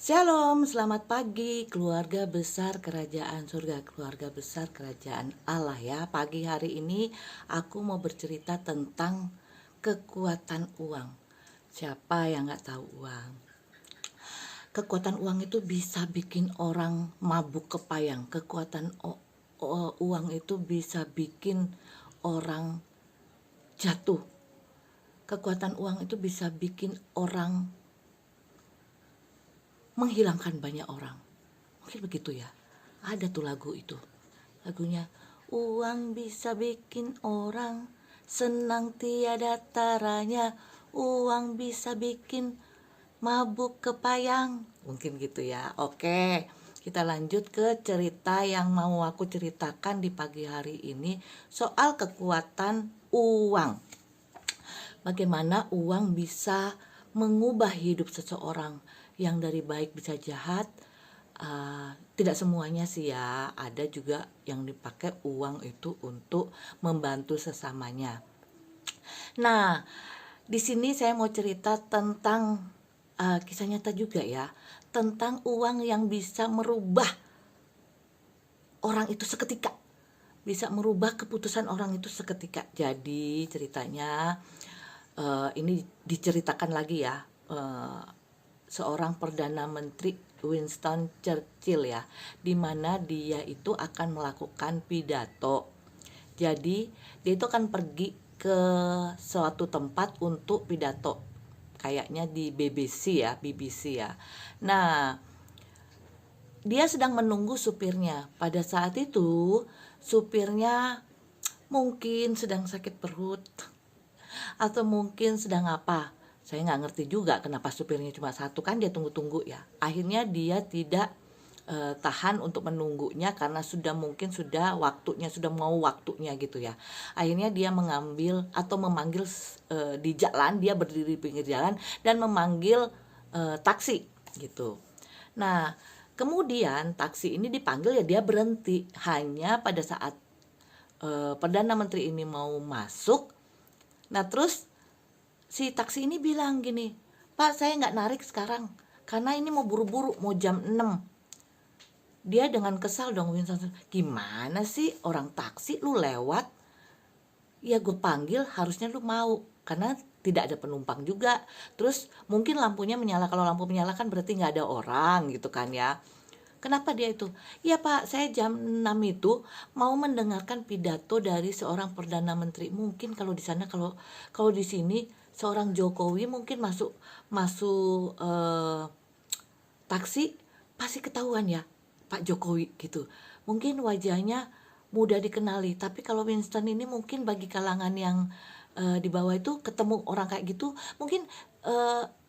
Shalom, selamat pagi keluarga besar kerajaan surga, keluarga besar kerajaan Allah ya. Pagi hari ini aku mau bercerita tentang kekuatan uang. Siapa yang gak tahu uang? Kekuatan uang itu bisa bikin orang mabuk kepayang. Uang itu bisa bikin orang jatuh. Kekuatan uang itu bisa bikin orang menghilangkan banyak orang. Mungkin begitu ya. Ada tuh lagu itu. Lagunya, uang bisa bikin orang senang tiada taranya. Uang bisa bikin mabuk kepayang. Mungkin gitu ya. Oke, kita lanjut ke cerita yang mau aku ceritakan di pagi hari ini. Soal kekuatan uang. Bagaimana uang bisa mengubah hidup seseorang, yang dari baik bisa jahat. Tidak semuanya sih ya, ada juga yang dipakai uang itu untuk membantu sesamanya. Nah, di sini saya mau cerita tentang kisah nyata juga ya, tentang uang yang bisa merubah orang itu seketika, bisa merubah keputusan orang itu seketika. Jadi ceritanya ini diceritakan lagi ya, seorang Perdana Menteri Winston Churchill ya, dimana dia itu akan melakukan pidato. Jadi dia itu akan pergi ke suatu tempat untuk pidato, kayaknya di BBC ya. Nah, dia sedang menunggu supirnya. Pada saat itu supirnya mungkin sedang sakit perut, atau mungkin sedang apa. Saya nggak ngerti juga kenapa supirnya cuma satu, kan dia tunggu-tunggu ya. Akhirnya dia tidak tahan untuk menunggunya karena sudah waktunya, sudah mau waktunya gitu ya. Akhirnya dia mengambil atau memanggil di jalan, dia berdiri di pinggir jalan dan memanggil taksi gitu. Nah, kemudian taksi ini dipanggil ya, dia berhenti. Hanya pada saat Perdana Menteri ini mau masuk, nah terus si taksi ini bilang gini, "Pak, saya nggak narik sekarang karena ini mau buru-buru, mau jam 6." Dia dengan kesal dong, Winston, "Gimana sih, orang taksi lu lewat, ya gue panggil harusnya lu mau, karena tidak ada penumpang juga. Terus mungkin lampunya menyala, kalau lampu menyala kan berarti nggak ada orang gitu kan ya. Kenapa dia itu? Ya Pak, saya jam 6 itu mau mendengarkan pidato dari seorang Perdana Menteri. Mungkin kalau di sana, kalau di sini seorang Jokowi mungkin masuk taksi pasti ketahuan ya, Pak Jokowi gitu. Mungkin wajahnya mudah dikenali, tapi kalau Winston ini mungkin bagi kalangan yang di bawah itu ketemu orang kayak gitu, mungkin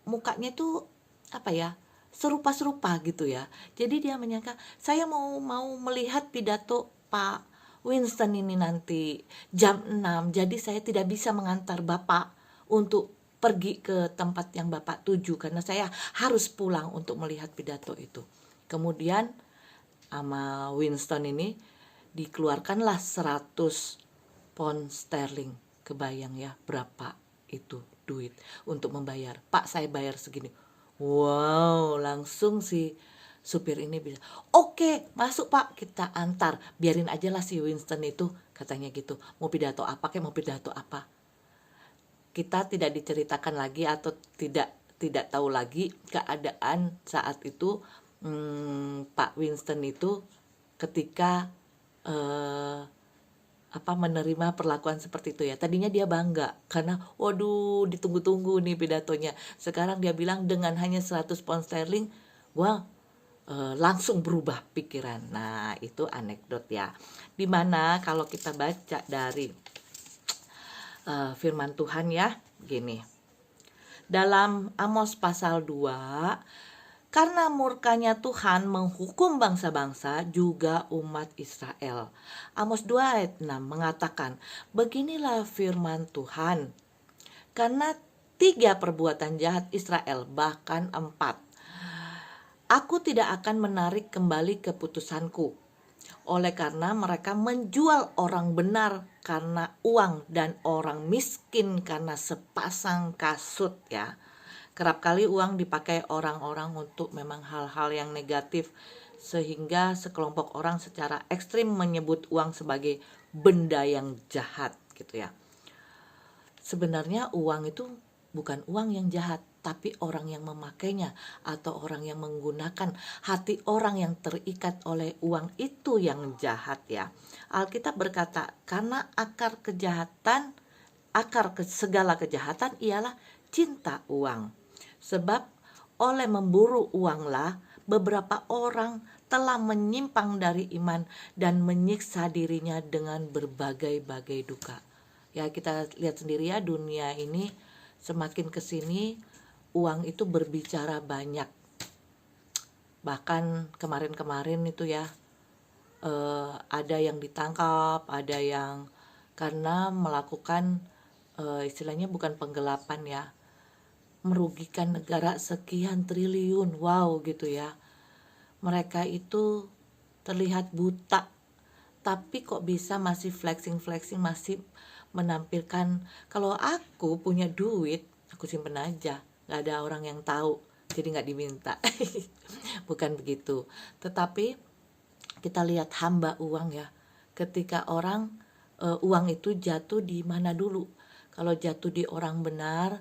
mukanya itu apa ya, serupa-serupa gitu ya. Jadi dia menyangka, saya mau melihat pidato Pak Winston ini nanti jam 6, jadi saya tidak bisa mengantar Bapak untuk pergi ke tempat yang Bapak tuju karena saya harus pulang untuk melihat pidato itu. Kemudian sama Winston ini dikeluarkanlah 100 pound sterling. Kebayang ya berapa itu duit untuk membayar. "Pak, saya bayar segini." Wow, langsung si supir ini bilang, "Oke, masuk Pak, kita antar. Biarin aja lah si Winston itu," katanya gitu. "Mau pidato apa kayak mau pidato apa." Kita tidak diceritakan lagi atau tidak tahu lagi keadaan saat itu Pak Winston itu ketika menerima perlakuan seperti itu ya. Tadinya dia bangga karena waduh ditunggu-tunggu nih pidatonya. Sekarang dia bilang dengan hanya 100 pound sterling, wah, langsung berubah pikiran. Nah, itu anekdot ya. Dimana kalau kita baca dari firman Tuhan ya, gini. Dalam Amos pasal 2, "Karena murkanya Tuhan menghukum bangsa-bangsa juga umat Israel." Amos 2 ayat 6 mengatakan, "Beginilah firman Tuhan, karena 3 perbuatan jahat Israel, bahkan 4, Aku tidak akan menarik kembali keputusanku. Oleh karena mereka menjual orang benar karena uang dan orang miskin karena sepasang kasut," ya. Kerap kali uang dipakai orang-orang untuk memang hal-hal yang negatif, sehingga sekelompok orang secara ekstrim menyebut uang sebagai benda yang jahat gitu ya. Sebenarnya uang itu bukan uang yang jahat, tapi orang yang memakainya atau orang yang menggunakan, hati orang yang terikat oleh uang itu yang jahat ya. Alkitab berkata, karena segala kejahatan ialah cinta uang. Sebab oleh memburu uanglah beberapa orang telah menyimpang dari iman dan menyiksa dirinya dengan berbagai-bagai duka. Ya, kita lihat sendiri ya, dunia ini semakin kesini uang itu berbicara banyak. Bahkan kemarin-kemarin itu ya, ada yang ditangkap, ada yang karena melakukan istilahnya bukan penggelapan ya, merugikan negara sekian triliun, wow gitu ya. Mereka itu terlihat buta, tapi kok bisa masih flexing, masih menampilkan kalau aku punya duit, aku simpen aja, gak ada orang yang tahu, jadi gak diminta. Bukan begitu. Tetapi kita lihat hamba uang ya, ketika uang itu jatuh di mana dulu. Kalau jatuh di orang benar,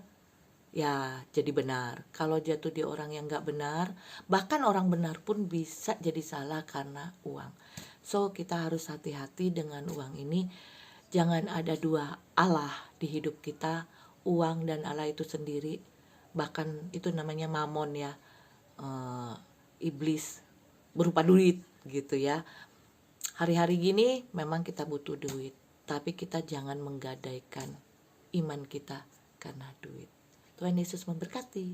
ya jadi benar. Kalau jatuh di orang yang gak benar, bahkan orang benar pun bisa jadi salah karena uang. So kita harus hati-hati dengan uang ini. Jangan ada dua Allah di hidup kita, uang dan Allah itu sendiri. Bahkan itu namanya mamon ya, iblis berupa duit gitu ya. Hari-hari gini memang kita butuh duit, tapi kita jangan menggadaikan iman kita karena duit. Tuhan Yesus memberkati.